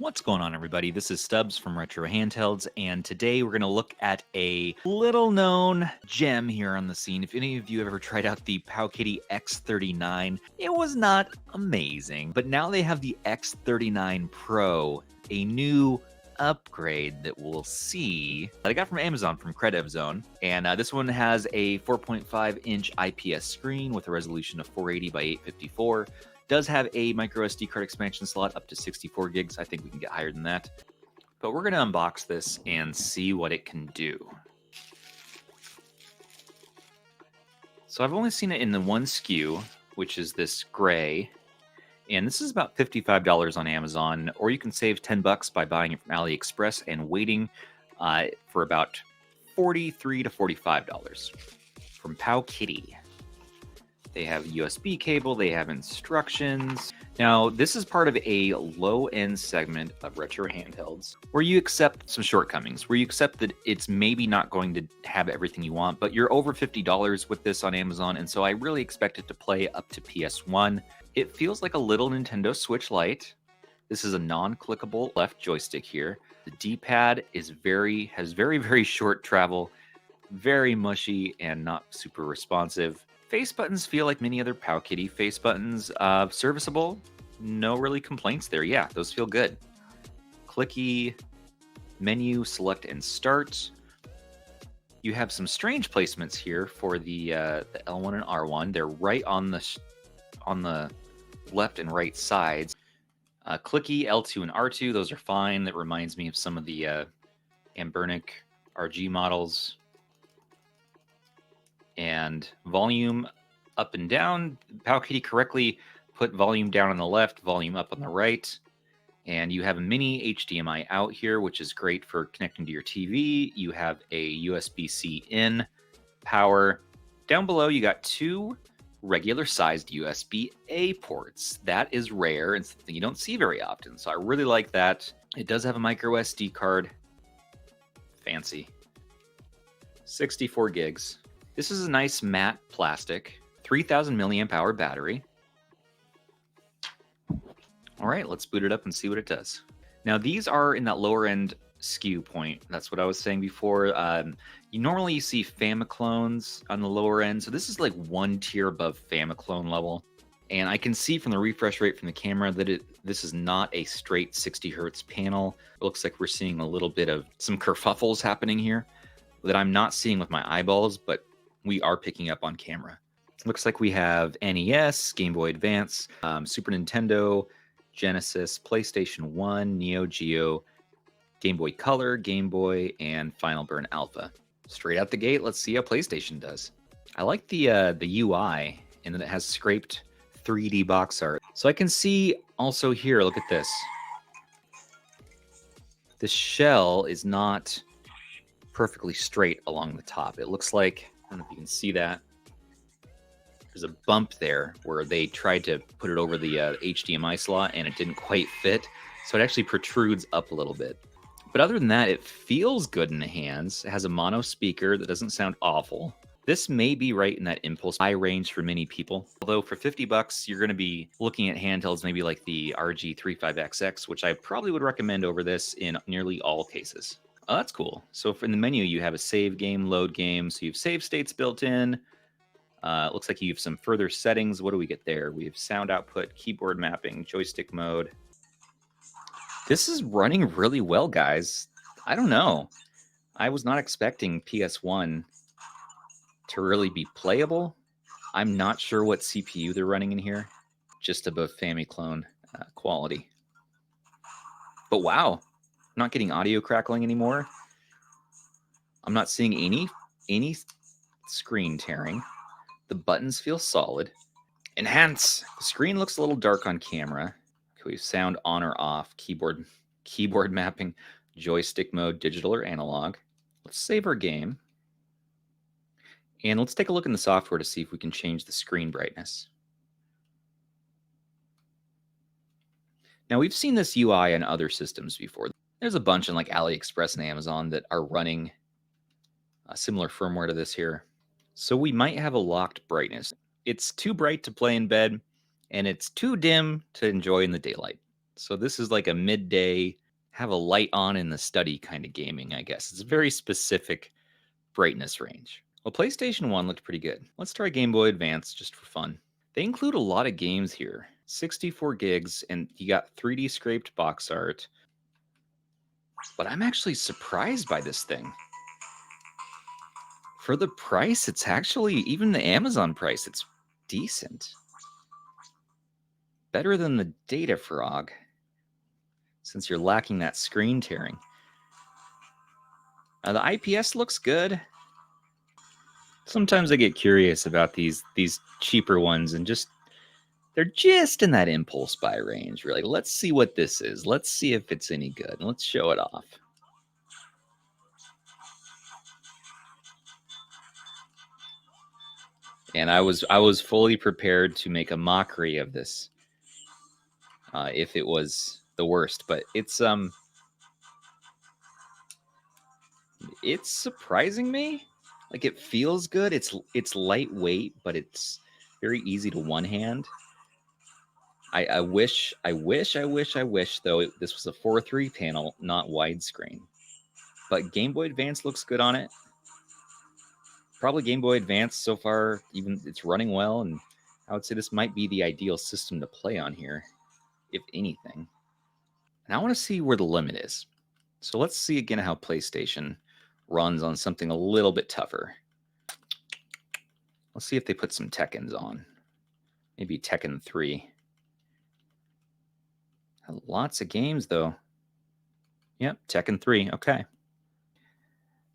What's going on, everybody? This is Stubbs from Retro Handhelds, and today we're going to look at a little-known gem here on the scene. If any of you have ever tried out the PowKiddy X39, it was not amazing, but now they have the X39 Pro, a new upgrade that we'll see that I got from Amazon from CredEvZone, and this one has a 4.5-inch IPS screen with a resolution of 480 by 854. Does have a micro SD card expansion slot up to 64 gigs. I think we can get higher than that. But we're going to unbox this and see what it can do. So I've only seen it in the one SKU, which is this gray. And this is about $55 on Amazon, or you can save $10 by buying it from AliExpress and waiting for about $43 to $45 from PowKiddy. They have a USB cable, they have instructions. Now, this is part of a low-end segment of retro handhelds where you accept some shortcomings, where you accept that it's maybe not going to have everything you want, but you're over $50 with this on Amazon, and so I really expect it to play up to PS1. It feels like a little Nintendo Switch Lite. This is a non-clickable left joystick here. The D-pad has very, very short travel, very mushy and not super responsive. Face buttons feel like many other PowKiddy face buttons. Serviceable, no really complaints there. Yeah, those feel good. Clicky, menu, select and start. You have some strange placements here for the L1 and R1. They're right on the left and right sides. Clicky, L2 and R2, those are fine. That reminds me of some of the Ambernic RG models. And volume up and down. PowKiddy correctly put volume down on the left, volume up on the right. And you have a mini HDMI out here, which is great for connecting to your TV. You have a USB-C in power. Down below, you got two regular-sized USB-A ports. That is rare and something you don't see very often, so I really like that. It does have a micro SD card. Fancy. 64 gigs. This is a nice matte plastic, 3,000 milliamp hour battery. All right, let's boot it up and see what it does. Now, these are in that lower end SKU point. That's what I was saying before. You normally see Famiclones on the lower end, so this is like one tier above Famiclone level. And I can see from the refresh rate from the camera that this is not a straight 60 hertz panel. It looks like we're seeing a little bit of some kerfuffles happening here that I'm not seeing with my eyeballs, but we are picking up on camera. Looks like we have NES, Game Boy Advance, Super Nintendo, Genesis, PlayStation 1, Neo Geo, Game Boy Color, Game Boy, and Final Burn Alpha. Straight out the gate, let's see how PlayStation does. I like the UI in that it has scraped 3D box art. So I can see also here, look at this. The shell is not perfectly straight along the top. It looks like, I don't know if you can see that. There's a bump there where they tried to put it over the HDMI slot and it didn't quite fit. So it actually protrudes up a little bit. But other than that, it feels good in the hands. It has a mono speaker that doesn't sound awful. This may be right in that impulse buy range for many people. Although for $50, you're going to be looking at handhelds maybe like the RG35XX, which I probably would recommend over this in nearly all cases. Oh, that's cool. So in the menu, you have a save game, load game. So you have save states built in. It looks like you have some further settings. What do we get there? We have sound output, keyboard mapping, joystick mode. This is running really well, guys. I don't know. I was not expecting PS1 to really be playable. I'm not sure what CPU they're running in here. Just above Famiclone quality. But wow. I'm not getting audio crackling anymore. I'm not seeing any screen tearing. The buttons feel solid. Enhance. The screen looks a little dark on camera. Okay, we have sound on or off, keyboard mapping, joystick mode, digital or analog. Let's save our game. And let's take a look in the software to see if we can change the screen brightness. Now, we've seen this UI on other systems before. There's a bunch on like AliExpress and Amazon that are running a similar firmware to this here. So we might have a locked brightness. It's too bright to play in bed, and it's too dim to enjoy in the daylight. So this is like a midday, have a light on in the study kind of gaming, I guess. It's a very specific brightness range. Well, PlayStation 1 looked pretty good. Let's try Game Boy Advance just for fun. They include a lot of games here. 64 gigs, and you got 3D scraped box art. But I'm actually surprised by this thing. For the price, it's actually, even the Amazon price, it's decent. Better than the Data Frog, since you're lacking that screen tearing. The IPS looks good. Sometimes I get curious about these cheaper ones, and they're just in that impulse buy range. Really, let's see what this is. Let's see if it's any good. Let's show it off. And I was fully prepared to make a mockery of this if it was the worst, but it's surprising me. Like, it feels good. It's lightweight, but it's very easy to one hand. I wish though this was a 4:3 panel, not widescreen. But Game Boy Advance looks good on it. Probably Game Boy Advance so far, even it's running well, and I would say this might be the ideal system to play on here, if anything. And I want to see where the limit is. So let's see again how PlayStation runs on something a little bit tougher. Let's see if they put some Tekkens on. Maybe Tekken 3. Lots of games, though. Yep, Tekken 3. Okay.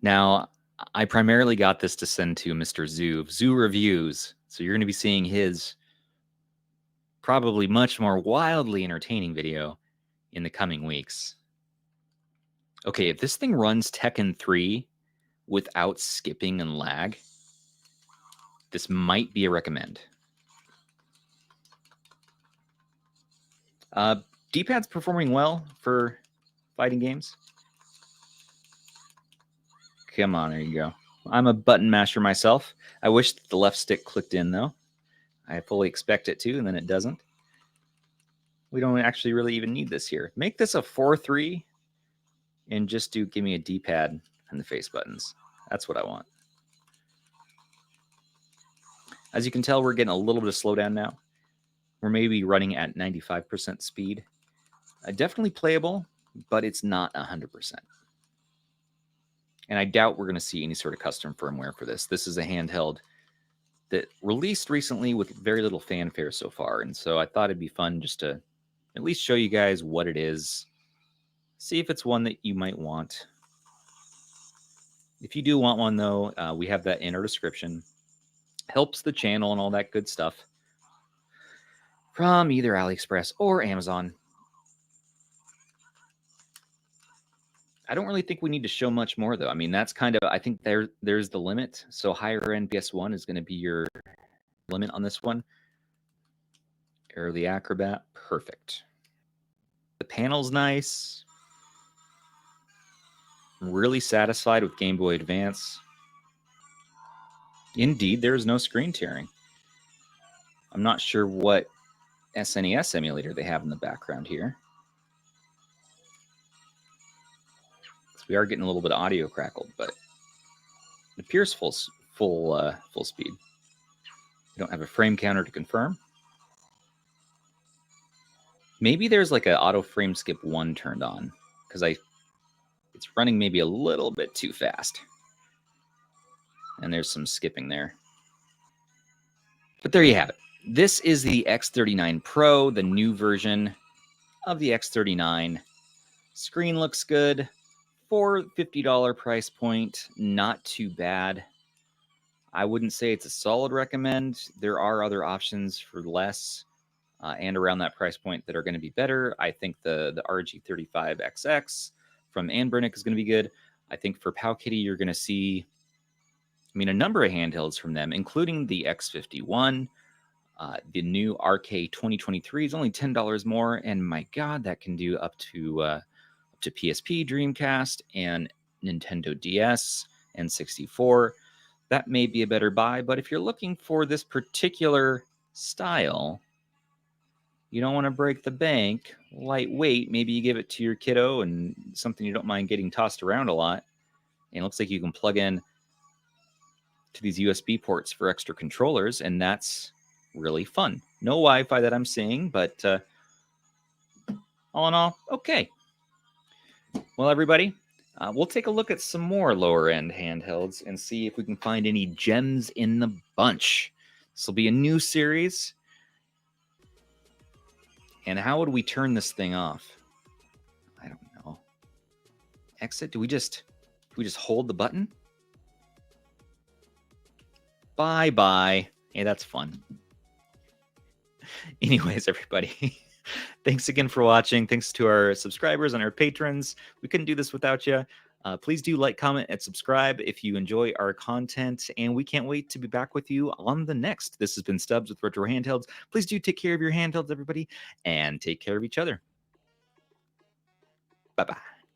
Now, I primarily got this to send to Mr. Zoo, Zoo Reviews. So you're going to be seeing his probably much more wildly entertaining video in the coming weeks. Okay, if this thing runs Tekken 3 without skipping and lag, this might be a recommend. D-pad's performing well for fighting games. Come on, there you go. I'm a button masher myself. I wish the left stick clicked in, though. I fully expect it to, and then it doesn't. We don't actually really even need this here. Make this a 4-3 and just give me a D-pad and the face buttons. That's what I want. As you can tell, we're getting a little bit of slowdown now. We're maybe running at 95% speed. Definitely playable, but it's not 100%. And I doubt we're going to see any sort of custom firmware for this. This is a handheld that released recently with very little fanfare so far. And so I thought it'd be fun just to at least show you guys what it is. See if it's one that you might want. If you do want one, though, we have that in our description. Helps the channel and all that good stuff from either AliExpress or Amazon. I don't really think we need to show much more, though. I mean, that's kind of, I think there's the limit. So higher end PS1 is going to be your limit on this one. Air the Acrobat, perfect. The panel's nice. I'm really satisfied with Game Boy Advance. Indeed, there is no screen tearing. I'm not sure what SNES emulator they have in the background here. So we are getting a little bit of audio crackled, but it appears full speed. We don't have a frame counter to confirm. Maybe there's like an auto frame skip 1 turned on because it's running maybe a little bit too fast. And there's some skipping there. But there you have it. This is the X39 Pro, the new version of the X39. Screen looks good. For $50 price point, not too bad. I wouldn't say it's a solid recommend. There are other options for less and around that price point that are going to be better. I think the RG35XX from Anbernic is going to be good. I think for PowKiddy, you're going to see, a number of handhelds from them, including the X51. The new RK 2023 is only $10 more, and my God, that can do up to PSP, Dreamcast, and Nintendo DS and 64. That may be a better buy, but if you're looking for this particular style, you don't want to break the bank. Lightweight, maybe you give it to your kiddo and something you don't mind getting tossed around a lot. And it looks like you can plug in to these USB ports for extra controllers, and that's really fun. No Wi-Fi that I'm seeing, but all in all, okay. Well, everybody, we'll take a look at some more lower-end handhelds and see if we can find any gems in the bunch. This will be a new series. And how would we turn this thing off? I don't know. Exit? Do we just hold the button? Bye-bye. Hey, that's fun. Anyways, everybody, thanks again for watching. Thanks to our subscribers and our patrons. We couldn't do this without you. Please do like, comment, and subscribe if you enjoy our content. And we can't wait to be back with you on the next. This has been Stubbs with Retro Handhelds. Please do take care of your handhelds, everybody, and take care of each other. Bye-bye.